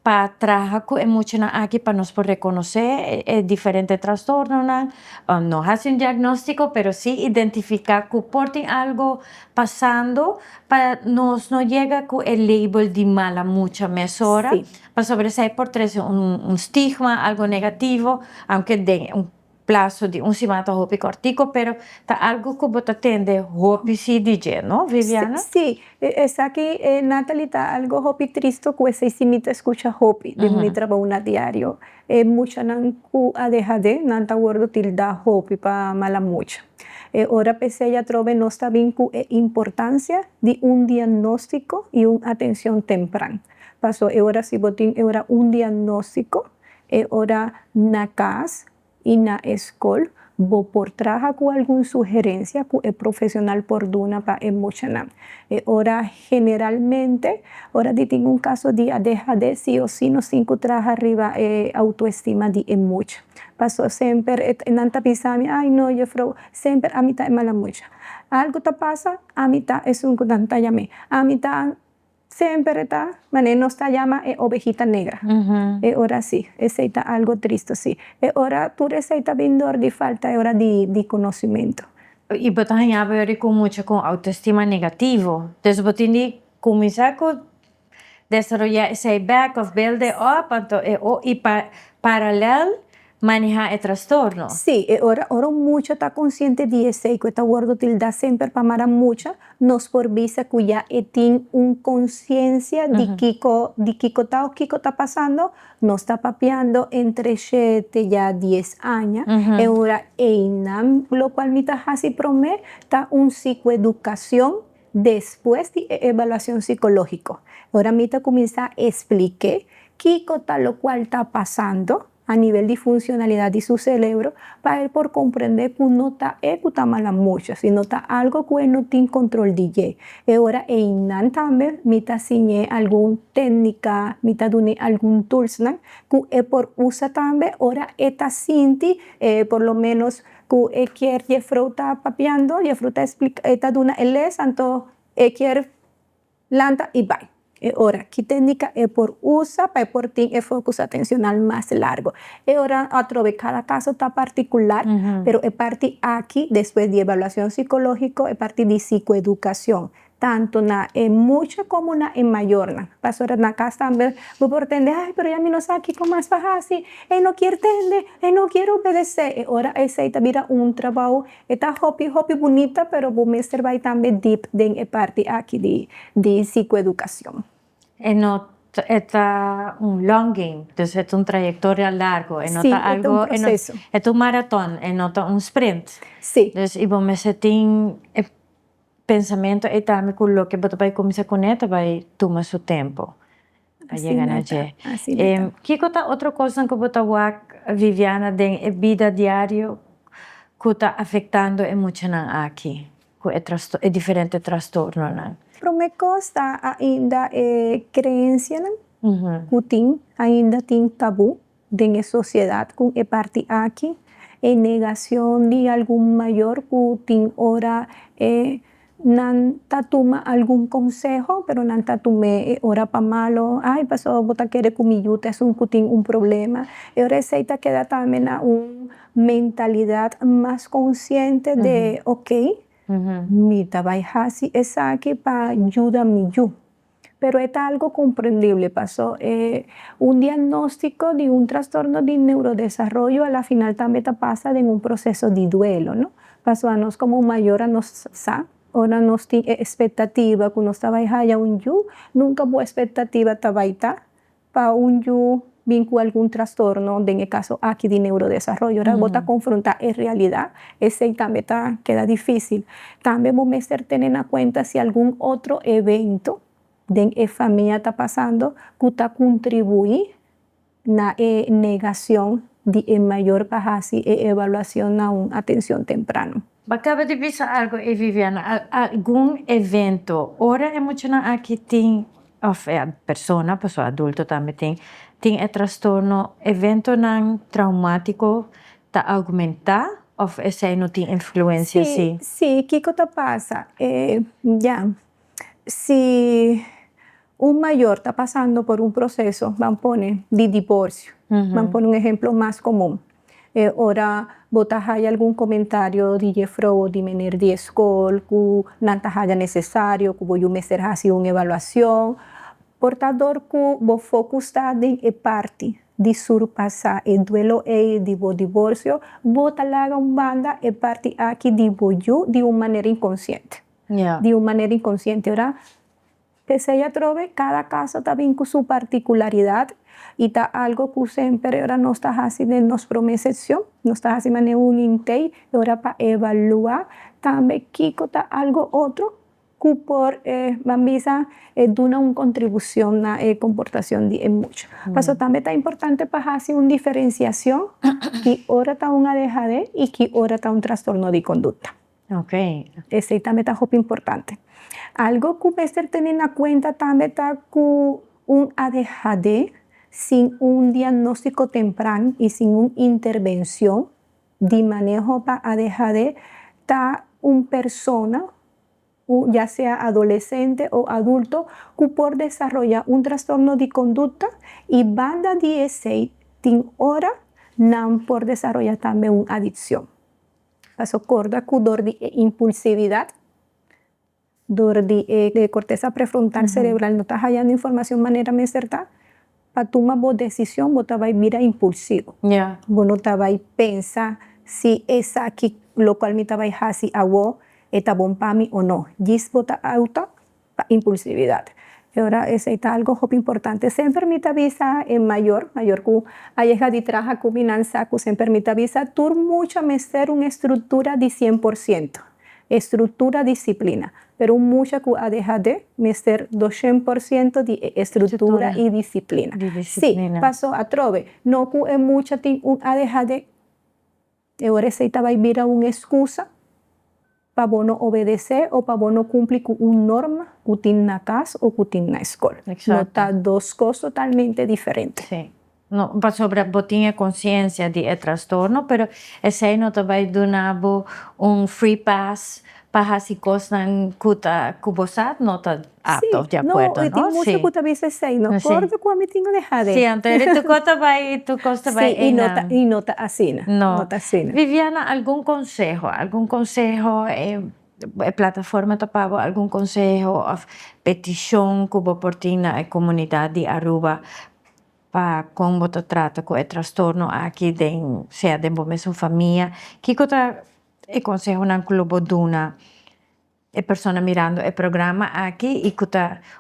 para trabajar con mucho aquí para nos poder reconocer diferentes trastornos, no hacer un diagnóstico, pero sí identificar que porten algo pasando para nos no llega con el label de mala mucha mesura, para sobresalir por tres un estigma, algo negativo, aunque de un plazo de un simata hopi cortico, pero está algo que vos atende hopi si DJ, ¿no, Viviana? Sí, es aquí, Natalie, está algo hopi triste que se simita escucha hopi de mi trabajo diario. Mucha nan ku ADHD, nan ta guardo tilda hopi pa mala mucha. Ahora pese ya trove no está bien con importancia de un diagnóstico y una atención temprana. Pasó ahora si botín ahora un diagnóstico, ahora na casa y na escuela, bo por trabajar con alguna sugerencia que el profesional por duna para emocionar. Ahora generalmente, ahora tengo un caso de ADHD, sí o sí, no cinco trabaja arriba autoestima de mucho. Pasó siempre, nanta pisami, ay no, yo fro, siempre a mitad es mala mucha. Algo te pasa, a mitad es un tanta llamé, a mitad siempre está, mané nos está llama ovejita negra. Ahora sí, está algo triste, sí. Ahora tú receita vindor de falta ahora de conocimiento. Y vos también a ver con mucho con autoestima negativo. Entonces vos tienes que comenzar a desarrollar ese back of build up y paralelo manejar el trastorno. Sí, ahora mucho está consciente de eso, que está guardo tilda siempre para mucha, nos por visa que ya tiene una conciencia de Kiko está pasando, no está papeando entre 7 ya 10 años, ahora lo cual me está así promete, está un psicoeducación después de evaluación psicológica. Ahora me comienza a explicar Kiko está lo cual está pasando a nivel de funcionalidad de su cerebro para él por comprender que no está mala mucho, sino está algo que no tiene control de él. Ahora, también me está enseñando alguna técnica, me está dando algún tools que por usa también, ahora está sinti, por lo menos que quiere fruta papiando, y fruta está dando el santo, quiere lanta y bye. Ahora, ¿qué técnica es por usa para por ti el focus atencional más largo? Ahora, cada caso está particular, pero es parte aquí, después de evaluación psicológica, es parte de psicoeducación, tanto en mucha como en mayor. Pasó en la casa también, vos por entender, ay, pero ya me no sé aquí cómo es fácil, no quiere entender, no quiere obedecer. Ahora, ese mira un trabajo, está hobby bonita, pero vos me va también deep de parte aquí de psicoeducación. No está un long game, entonces es una trayectoria largo, no sí, está algo, un proceso. Es un maratón, no está un sprint. Sí. Entonces, y vos me tiene pensamiento y también con lo que vos vais a comenzar con esto, va a tomar su tiempo a llegar allí. ¿Qué otra cosa que vos Viviana de vida diaria que está afectando mucho aquí, con el diferente trastorno? Pero me consta ainda creencia, que ainda tem tabu en la sociedad, con parte aquí, en negación de algún mayor que ahora no toma algún consejo, pero no tome ora para malo, ay, pasó, bota quiere comilluta, es un problema. Y ahora aceita queda también a una mentalidad más consciente de, ok, mi tabaijasi es aquí para ayudarme yo. Pero es algo comprendible. Pasó un diagnóstico de un trastorno de neurodesarrollo, a la final también pasa en un proceso de duelo, ¿no? Pasó a nos como mayor a nos ahora nos tiene expectativa que nos estaba ya un yo, nunca hubo expectativa tabaita para un yo vinculado a algún trastorno, en el caso aquí de neurodesarrollo. Ahora vos te confrontar en realidad, ese también queda difícil. También vos me tener en cuenta si algún otro evento de la familia está pasando que está contribuye a la negación de mayor bajasi e evaluación a una atención temprana. Acaba de pensar algo, Viviana, algum evento, ora emocional aqui tem, a pessoa adulta também tem transtorno, evento não traumático, tá aumentar, ou esse não tem influência, sí? Sí, ¿qué cosa pasa? Si un mayor está pasando por un proceso, van a poner de divorcio, van a poner un ejemplo más común. Ahora, botas hay algún comentario de Jeffro de menor de escuela, que no haya necesario, que voy a hacer así una evaluación. Portador que vos focus está en parte de surpasar el duelo e de divorcio, vos haga un banda e parte aquí de yo de una manera inconsciente. De una manera inconsciente. Ahora, que se ella trove, cada caso también con su particularidad y está algo que siempre ahora no está haciendo en nuestra excepción, no está haciendo un intake, ahora para evaluar también qué está algo otro que por bambisa duna una contribución a la comportación de mucho. Pero también está importante para hacer una diferenciación que ahora está un ADHD y que ahora está un trastorno de conducta. Ese también está muy importante. Algo que usted tener en cuenta también está con un ADHD sin un diagnóstico temprano y sin una intervención de manejo para ADHD, está una persona ya sea adolescente o adulto, que por desarrollar un trastorno de conducta y banda 16 tin hora nan por desarrollar también una adicción. Paso corda ku dor de impulsividad, dor de corteza prefrontal cerebral no está hallando información de manera más certa, para tomar una decisión, vos te vas a ir impulsivo. Yeah. Vos no te vas a pensar si esa aquí, lo cual me te vas a hacer a vos, está bon para mí o no. Gis vota auto, impulsividad. Y ahora, ese está algo importante. Se permite visa en mayor que haya de trabajar con finanza, que se permite visa, tur mucho meser una estructura de 100%. Estructura, disciplina. Pero mucha que deja de meser 200% de estructura y disciplina. Sí, pasó a trove. No que es mucha un ADHD, ahora se va a vivir a una excusa para vos no obedecer o para vos no cumplir con una norma que tiene en la casa o que tiene en la escuela. No está dos cosas totalmente diferentes. Sí. No, sobre vos tienes conciencia de trastorno, pero ese no te va a dar un free pass para si cosas que vos no está apto, de acuerdo, ¿no? Sí, mucho que te dice sei, no corto cuando tengo dejar de. Sí, entonces tu cosa va y no está así. No está así. Viviana, algún consejo, plataforma tapaba algún consejo o petición que vos por ti na comunidad de Aruba para como te trata con el trastorno aquí sea de su familia, ¿qué cosa consejo nan club duna persona mirando el programa aquí y que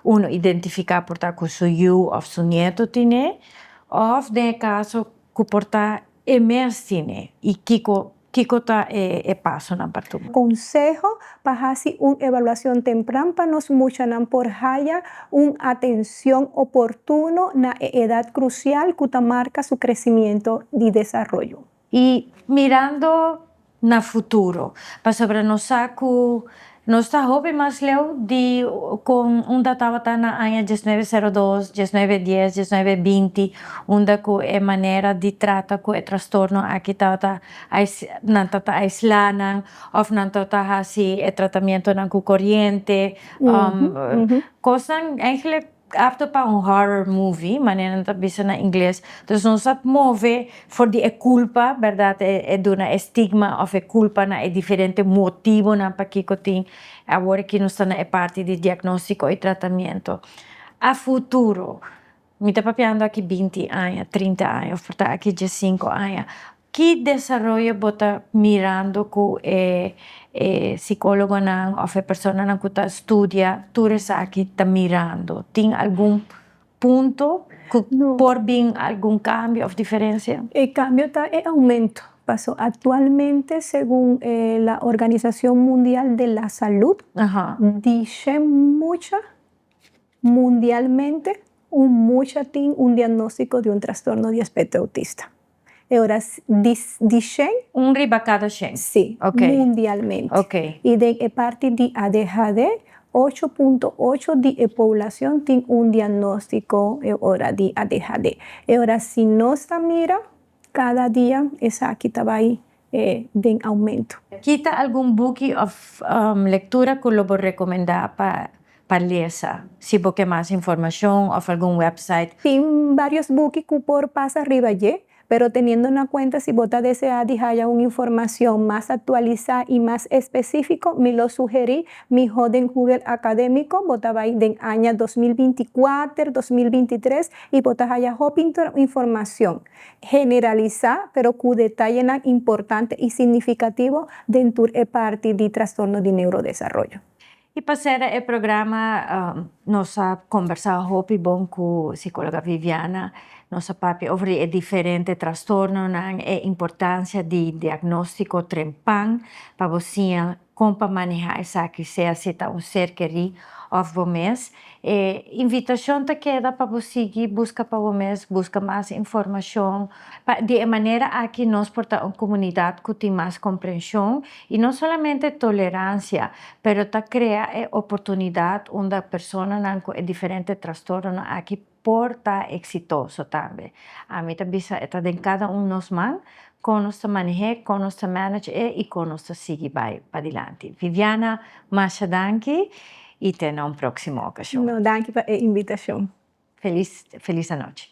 uno identifica por con su hijo o su nieto tiene o de caso que porta emerge tiene y qué cosa paso na partu. Consejo para hacer una evaluación temprana para nos mucha por haya una atención oportuna en la edad crucial que marca su crecimiento y desarrollo. Y mirando na futuro, para sobre nos está joven más leo con un data na año 1902, 1910, 1920, onde é maneira de tratar com o transtorno aqui não tá aislando, ou não tá assim tratamento na corrente, coisa eigenlijk apto para horror movie, maneira não bisa na inglês. Então não sabe mover por de culpa, verdade? É de uma estigma ou culpa na diferente motivo na para que tem agora que não está na parte de diagnóstico e tratamento. A futuro, me está papiando aqui 20 anos, 30 anos, portanto aqui 15 anos. Que desenvolvimento você mirando com psicólogo ou pessoa que estudia, tu aqui está mirando? Tem algum ponto que por vir algum cambio ou diferença? El cambio está en aumento. Pasó actualmente, según la Organización Mundial de la Salud, dice mucha mundialmente un diagnóstico de un trastorno de espectro autista. Ahora, dice un riba cada 100. Sí, mundialmente. Okay. Y de parte de ADHD, 8.8 de la población tiene un diagnóstico ahora de ADHD. Ahora, si no se mira, cada día esa aquí va ahí de aumento. ¿Quita algún book o lectura que lo recomendar para leer? Si busque más información o algún website. Tiene varios books que por pasa arriba allí, pero teniendo en cuenta si vos deseas dejar una información más actualizada y más específica, me lo sugerí mi joven Google académico, vos va en año 2024, 2023 y vos haya información generalizada, pero con detalles importantes y significativos dentro de parte de trastorno de neurodesarrollo. Y para hacer el programa, nos ha conversado con la psicóloga Viviana, nos ha papi sobre diferentes trastornos, la importancia de diagnóstico trempan, para você como manejar essa que sea um ser querido ou mês. Invitação te queda para você busca para mês, busca mais informação, de maneira a que nós porta uma comunidade que tem mais compreensão e não somente tolerância, mas cria oportunidade onde a pessoa com diferentes transtornos aqui porta exitoso también. A mí también está en cada uno man, con nuestro manejo, con nuestro manager y con nuestro sigue para adelante. Viviana, masha danki y te una próxima ocasión. No, danke für die Invitation. Feliz noche.